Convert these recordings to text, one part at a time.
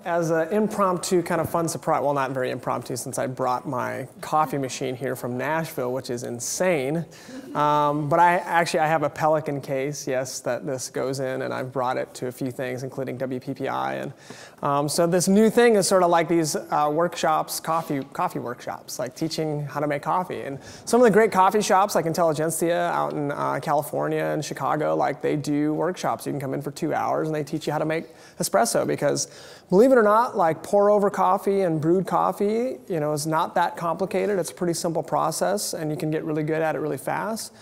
as an impromptu kind of fun surprise, well, not very impromptu since I brought my coffee machine here from Nashville, which is insane. But I have a Pelican case, yes, that this goes in, and I've brought it to a few things, including WPPI. And so this new thing is sort of like these workshops, coffee workshops, like teaching how to make coffee. And some of the great coffee shops, like Intelligentsia out in California and Chicago, like they do workshops. You can come in for 2 hours and they teach you how to make espresso, because believe it or not, like pour over coffee and brewed coffee, you know, is not that complicated. It's a pretty simple process and you can get really good at it really fast.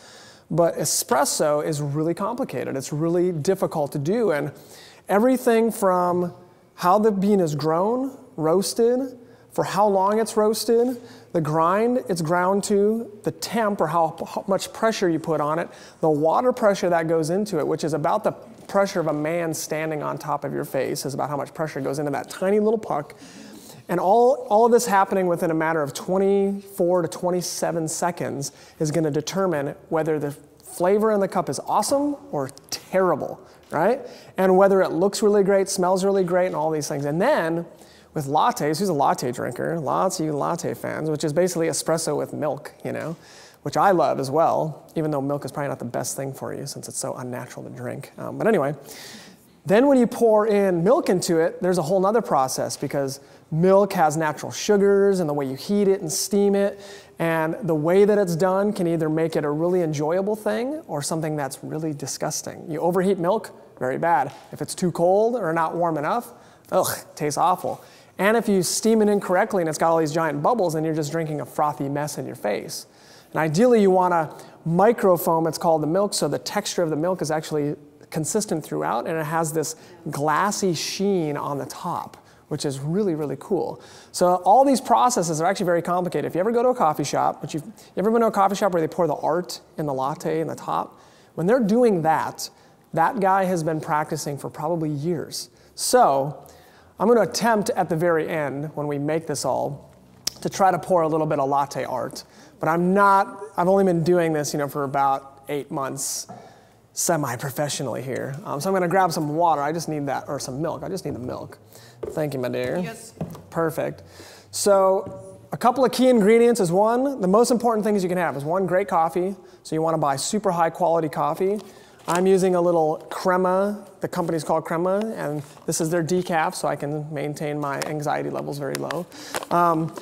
But espresso is really complicated. It's really difficult to do. And everything from how the bean is grown, roasted, for how long it's roasted, the grind it's ground to, the temp or how much pressure you put on it, the water pressure that goes into it, which is about the pressure of a man standing on top of your face, is about how much pressure goes into that tiny little puck. And all of this happening within a matter of 24 to 27 seconds is going to determine whether the flavor in the cup is awesome or terrible, right? And whether it looks really great, smells really great, and all these things. And then with lattes, who's a latte drinker? Lots of you latte fans, which is basically espresso with milk, you know, which I love as well, even though milk is probably not the best thing for you since it's so unnatural to drink. But anyway, then when you pour in milk into it, there's a whole nother process, because milk has natural sugars and the way you heat it and steam it, and the way that it's done can either make it a really enjoyable thing or something that's really disgusting. You overheat milk, very bad. If it's too cold or not warm enough, ugh, tastes awful. And if you steam it incorrectly and it's got all these giant bubbles, then you're just drinking a frothy mess in your face. And ideally you want to microfoam, it's called, the milk, so the texture of the milk is actually consistent throughout, and it has this glassy sheen on the top, which is really, really cool. So all these processes are actually very complicated. If you ever go to a coffee shop, you ever been to a coffee shop where they pour the art in the latte in the top? When they're doing that, that guy has been practicing for probably years. So I'm going to attempt at the very end, when we make this all, to try to pour a little bit of latte art. But I've only been doing this, you know, for about 8 months, semi-professionally here. So I'm going to grab some water. I just need that, or some milk. I just need the milk. Thank you, my dear. Yes. Perfect. So a couple of key ingredients is one, the most important things you can have is one, great coffee. So you want to buy super high quality coffee. I'm using a little Crema. The company's called Crema, and this is their decaf, so I can maintain my anxiety levels very low.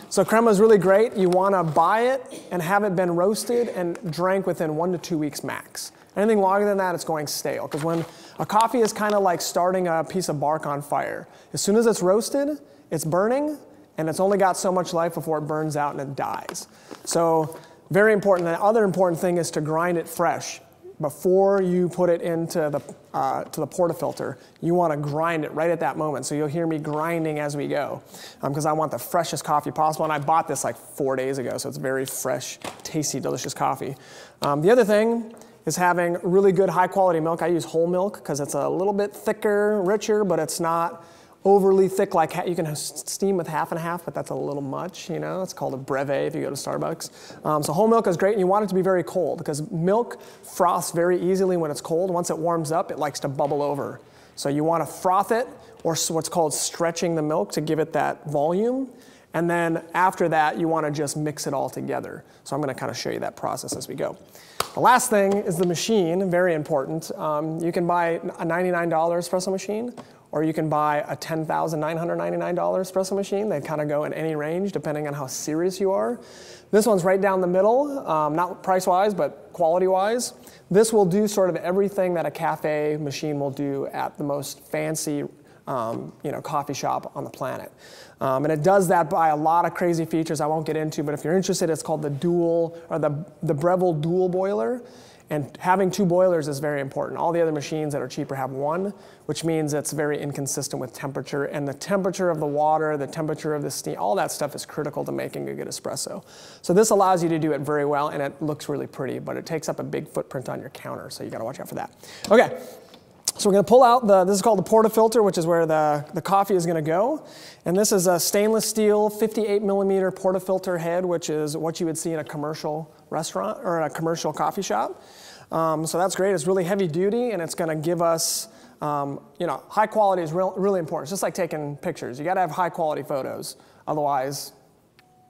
So Crema is really great. You want to buy it and have it been roasted and drank within 1 to 2 weeks max. Anything longer than that, it's going stale. Because when a coffee is kind of like starting a piece of bark on fire. As soon as it's roasted, it's burning, and it's only got so much life before it burns out and it dies. So very important. The other important thing is to grind it fresh. Before you put it into the portafilter, you want to grind it right at that moment. So you'll hear me grinding as we go, because I want the freshest coffee possible. And I bought this like 4 days ago, so it's very fresh, tasty, delicious coffee. The other thing is having really good high quality milk. I use whole milk because it's a little bit thicker, richer, but it's not overly thick. Like you can steam with half and half, but that's a little much, you know. It's called a breve if you go to Starbucks. So whole milk is great, and you want it to be very cold, because milk froths very easily when it's cold. Once it warms up, it likes to bubble over. So you want to froth it, or what's called stretching the milk, to give it that volume. And then after that, you want to just mix it all together. So I'm going to kind of show you that process as we go. The last thing is the machine, very important. You can buy a $99 espresso machine, or you can buy a $10,999 espresso machine. They kind of go in any range depending on how serious you are. This one's right down the middle, not price-wise, but quality-wise. This will do sort of everything that a cafe machine will do at the most fancy coffee shop on the planet. And it does that by a lot of crazy features I won't get into, but if you're interested, it's called the Breville dual boiler. And having 2 boilers is very important. All the other machines that are cheaper have 1, which means it's very inconsistent with temperature. And the temperature of the water, the temperature of the steam, all that stuff is critical to making a good espresso. So this allows you to do it very well, and it looks really pretty, but it takes up a big footprint on your counter, so you gotta watch out for that. Okay. So we're going to pull out this is called the portafilter, which is where the coffee is going to go. And this is a stainless steel 58 millimeter portafilter head, which is what you would see in a commercial restaurant or a commercial coffee shop. So that's great. It's really heavy duty, and it's going to give us, high quality is really important. It's just like taking pictures. You got to have high quality photos. Otherwise,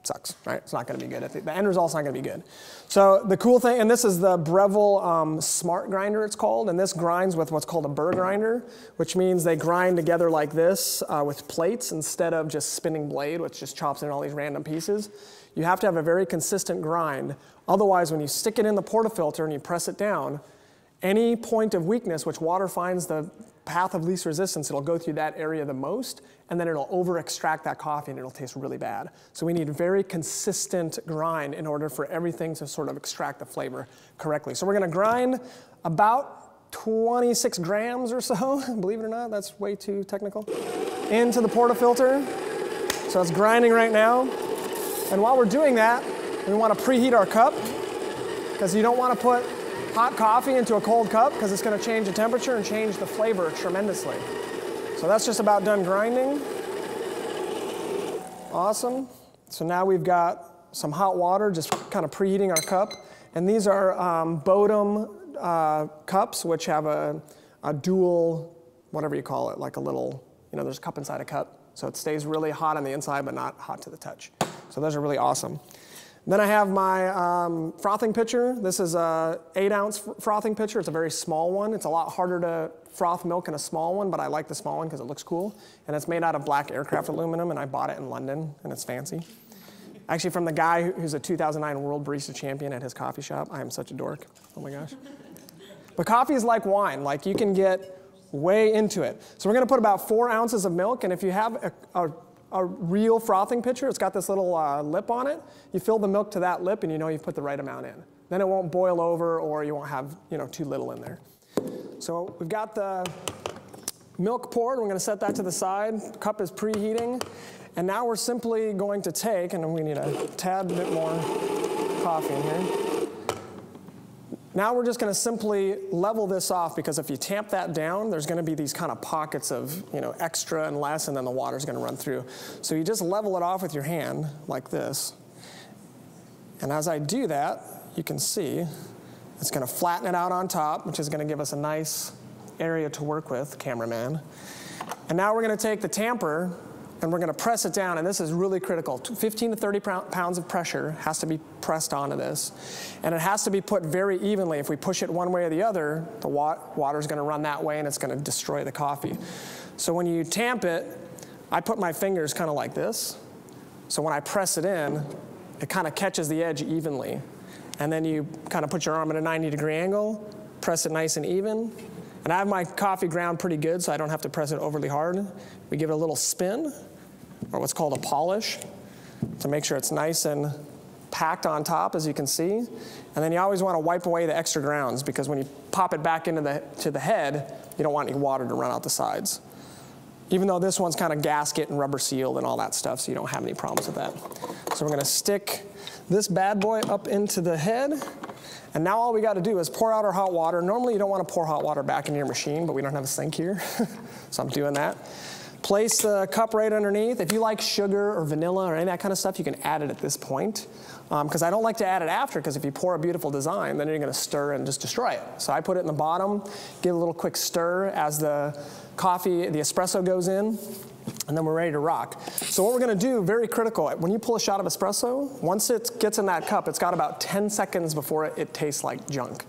it sucks, right? It's not going to be good. The end result's not going to be good. So the cool thing, and this is the Breville Smart Grinder, it's called, and this grinds with what's called a burr grinder, which means they grind together like this with plates instead of just spinning blade, which just chops in all these random pieces. You have to have a very consistent grind. Otherwise, when you stick it in the portafilter and you press it down, any point of weakness, which water finds the path of least resistance, it'll go through that area the most, and then it'll over-extract that coffee and it'll taste really bad. So we need very consistent grind in order for everything to sort of extract the flavor correctly. So we're going to grind about 26 grams or so, believe it or not, that's way too technical, into the portafilter. So it's grinding right now. And while we're doing that, we want to preheat our cup, because you don't want to put hot coffee into a cold cup because it's going to change the temperature and change the flavor tremendously. So that's just about done grinding. Awesome. So now we've got some hot water just kind of preheating our cup. And these are Bodum cups, which have a dual, whatever you call it, like a little, there's a cup inside a cup. So it stays really hot on the inside, but not hot to the touch. So those are really awesome. Then I have my frothing pitcher. This is a 8-ounce frothing pitcher. It's a very small one. It's a lot harder to froth milk in a small one, but I like the small one because it looks cool. And it's made out of black aircraft aluminum, and I bought it in London, and it's fancy. Actually, from the guy who's a 2009 World Barista Champion at his coffee shop. I am such a dork. Oh my gosh. But coffee is like wine. Like, you can get way into it. So we're going to put about 4 ounces of milk, and if you have a real frothing pitcher, it's got this little lip on it. You fill the milk to that lip and you know you've put the right amount in. Then it won't boil over or you won't have too little in there. So we've got the milk poured. We're going to set that to the side. The cup is preheating. And now we're simply going to take, and we need a tad bit more coffee in here. Now we're just going to simply level this off, because if you tamp that down, there's going to be these kind of pockets of extra and less, and then the water's going to run through. So you just level it off with your hand like this. And as I do that, you can see it's going to flatten it out on top, which is going to give us a nice area to work with, cameraman. And now we're going to take the tamper and we're going to press it down, and this is really critical. 15 to 30 pounds of pressure has to be pressed onto this, and it has to be put very evenly. If we push it one way or the other, the water's going to run that way and it's going to destroy the coffee. So when you tamp it, I put my fingers kind of like this, so when I press it in, it kind of catches the edge evenly. And then you kind of put your arm at a 90-degree angle, press it nice and even. And I have my coffee ground pretty good, so I don't have to press it overly hard. We give it a little spin, or what's called a polish, to make sure it's nice and packed on top, as you can see. And then you always want to wipe away the extra grounds, because when you pop it back into the head, you don't want any water to run out the sides. Even though this one's kind of gasket and rubber sealed and all that stuff, so you don't have any problems with that. So we're going to stick this bad boy up into the head. And now all we got to do is pour out our hot water. Normally you don't want to pour hot water back into your machine, but we don't have a sink here, so I'm doing that. Place the cup right underneath. If you like sugar or vanilla or any of that kind of stuff, you can add it at this point. Because I don't like to add it after, because if you pour a beautiful design, then you're going to stir and just destroy it. So I put it in the bottom, give it a little quick stir as the coffee, the espresso goes in, and then we're ready to rock. So what we're going to do, very critical, when you pull a shot of espresso, once it gets in that cup, it's got about 10 seconds before it tastes like junk.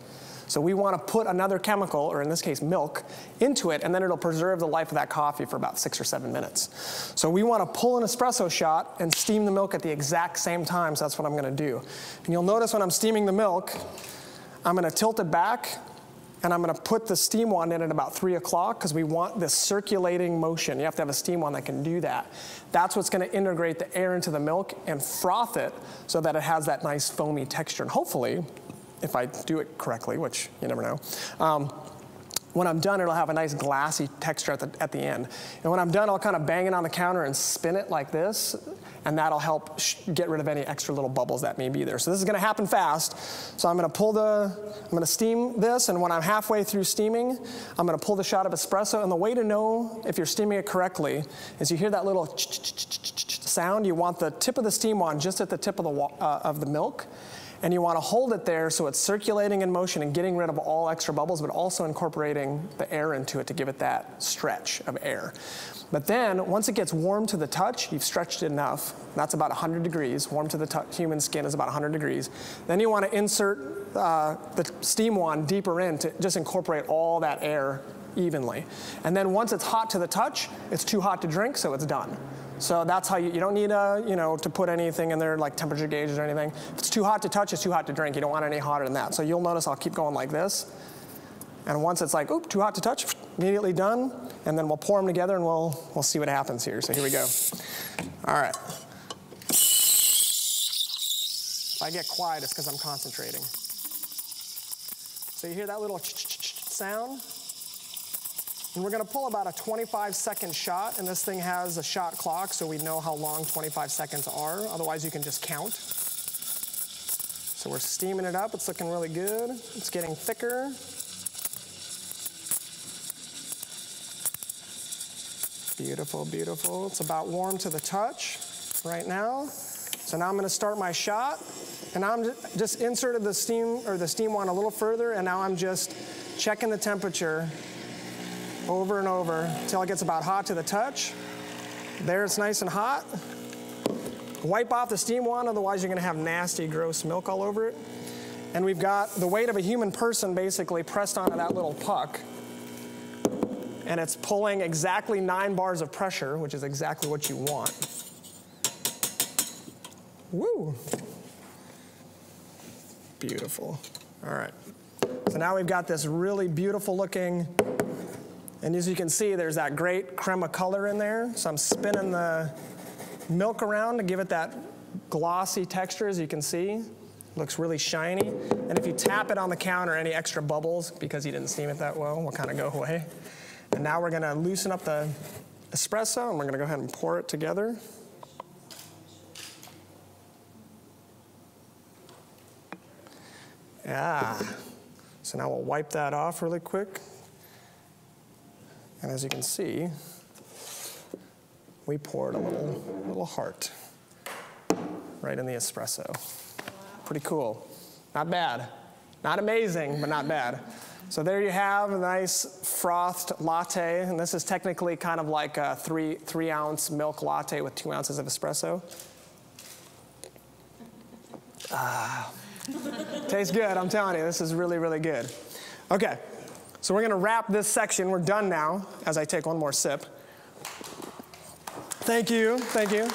So we want to put another chemical, or in this case milk, into it, and then it'll preserve the life of that coffee for about 6 or 7 minutes. So we want to pull an espresso shot and steam the milk at the exact same time, so that's what I'm going to do. And you'll notice when I'm steaming the milk, I'm going to tilt it back, and I'm going to put the steam wand in at about 3 o'clock, because we want this circulating motion. You have to have a steam wand that can do that. That's what's going to integrate the air into the milk and froth it so that it has that nice foamy texture. And hopefully, if I do it correctly, which you never know, when I'm done, it'll have a nice glassy texture at the end. And when I'm done, I'll kind of bang it on the counter and spin it like this, and that'll help get rid of any extra little bubbles that may be there. So this is going to happen fast. So I'm going to steam this, and when I'm halfway through steaming, I'm going to pull the shot of espresso. And the way to know if you're steaming it correctly is you hear that little sound. You want the tip of the steam wand just at the tip of the milk. And you want to hold it there so it's circulating in motion and getting rid of all extra bubbles, but also incorporating the air into it to give it that stretch of air. But then, once it gets warm to the touch, you've stretched it enough. That's about 100 degrees. Warm to the touch, human skin is about 100 degrees. Then you want to insert the steam wand deeper in to just incorporate all that air evenly. And then once it's hot to the touch, it's too hot to drink, so it's done. So that's how you don't need to put anything in there like temperature gauges or anything. If it's too hot to touch, it's too hot to drink. You don't want any hotter than that. So you'll notice I'll keep going like this. And once it's like, oop, too hot to touch, immediately done. And then we'll pour them together and we'll see what happens here. So here we go. All right. If I get quiet, it's because I'm concentrating. So you hear that little sound? And we're going to pull about a 25-second shot, and this thing has a shot clock, so we know how long 25 seconds are. Otherwise, you can just count. So we're steaming it up. It's looking really good. It's getting thicker. Beautiful, beautiful. It's about warm to the touch right now. So now I'm going to start my shot, and I'm just inserted the steam wand a little further, and now I'm just checking the temperature over and over until it gets about hot to the touch. There, it's nice and hot. Wipe off the steam wand, otherwise you're going to have nasty, gross milk all over it. And we've got the weight of a human person basically pressed onto that little puck. And it's pulling exactly 9 bars of pressure, which is exactly what you want. Woo! Beautiful. All right. So now we've got this really beautiful looking, and as you can see, there's that great crema color in there. So I'm spinning the milk around to give it that glossy texture, as you can see. Looks really shiny. And if you tap it on the counter, any extra bubbles, because you didn't steam it that well, will kind of go away. And now we're going to loosen up the espresso, and we're going to go ahead and pour it together. Yeah. So now we'll wipe that off really quick. And as you can see, we poured a little heart right in the espresso. Pretty cool. Not bad. Not amazing, but not bad. So there you have a nice frothed latte, and this is technically kind of like a 3-ounce milk latte with 2 ounces of espresso. Tastes good, I'm telling you. This is really, really good. Okay, so we're going to wrap this section. We're done now as I take one more sip. Thank you, thank you.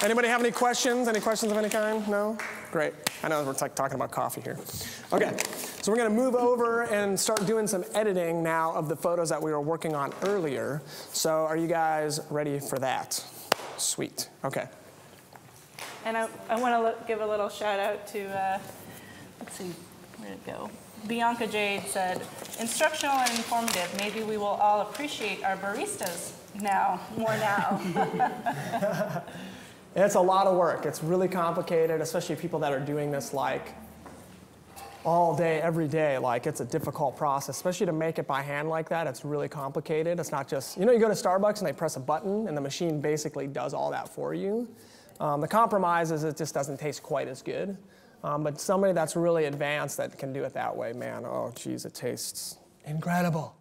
Anybody have any questions? Any questions of any kind? No? Great. I know we're talking about coffee here. Okay, so we're going to move over and start doing some editing now of the photos that we were working on earlier. So are you guys ready for that? Sweet. Okay. And I want to give a little shout out to, let's see, where'd it go? Bianca Jade said, instructional and informative. Maybe we will all appreciate our baristas more now. It's a lot of work. It's really complicated, especially people that are doing this like all day, every day. Like, it's a difficult process, especially to make it by hand like that. It's really complicated. It's not just, you go to Starbucks and they press a button and the machine basically does all that for you. The compromise is it just doesn't taste quite as good. But somebody that's really advanced that can do it that way, man, oh geez, it tastes incredible.